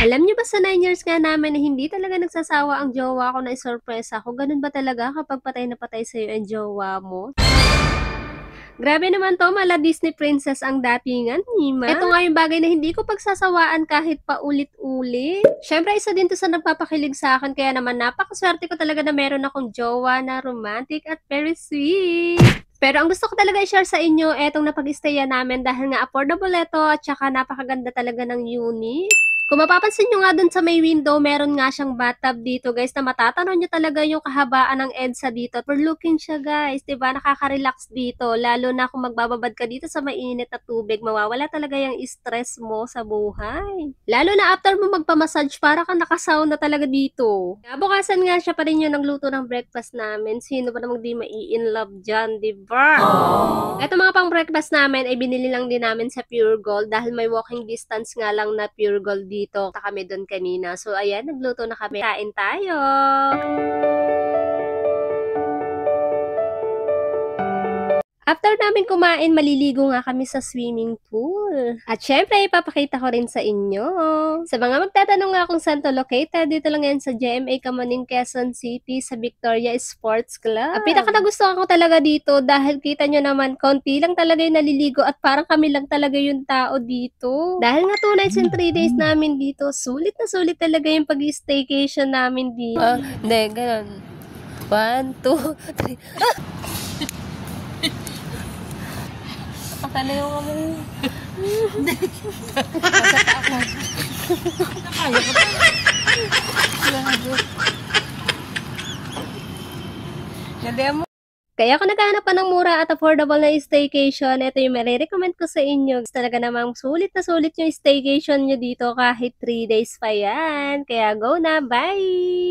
Alam niyo ba sa 9 years nga namin na hindi talaga nagsasawa ang jowa ko na isurpresa ako, ganun ba talaga kapag patay na patay sa'yo ang jowa mo? Grabe naman 'to, mala Disney princess ang datingan, Mima. Ito nga yung bagay na hindi ko pagsasawaan kahit paulit-ulit. Siyempre isa din 'to sa nagpapakilig sa'kin kaya naman napakasuwerte ko talaga na meron akong jowa na romantic at very sweet. Pero ang gusto ko talaga i-share sa inyo etong napag-stayan namin dahil nga affordable ito at saka napakaganda talaga ng unit. Kung mapapansin nyo nga dun sa may window, meron nga siyang bathtub dito guys na matatanaw nyo talaga yung kahabaan ng EDSA dito. Overlooking siya guys, 'di ba? Nakaka-relax dito. Lalo na kung magbababad ka dito sa mainit na tubig, mawawala talaga yung stress mo sa buhay. Lalo na after mo magpa-massage, para kang naka-sauna talaga dito. Bukasan nga siya pa rin yung nagluto ng breakfast namin. Sino ba namang di mai-in love dyan, 'di ba? Eto mga pang breakfast namin ay binili lang din namin sa Pure Gold dahil may walking distance nga lang na Pure Gold dito. Kami doon kanina. So ayan, nagluto na kami. Kain tayo! After namin kumain, maliligo nga kami sa swimming pool. At syempre, ipapakita ko rin sa inyo. Sa mga magtatanong nga kung saan to located, dito lang yan sa GMA Kamuning, Quezon City, sa Victoria Sports Club. Ang pinaka nagustuhan ko talaga dito dahil kita nyo naman, konti lang talaga yung naliligo at parang kami lang talaga yung tao dito. Dahil nga 2 nights and 3 days namin dito, sulit na sulit talaga yung pag-staycation namin dito. Hindi, ganun. 1, 2, 3. Pakalayo kami. Masaka ako. Nakaya ko pa. Gabi mo. Kaya kung naghahanap pa ng mura at affordable na staycation, ito yung marirecommend ko sa inyo. Talaga namang sulit na sulit yung staycation nyo dito kahit 3 days pa yan. Kaya go na, bye!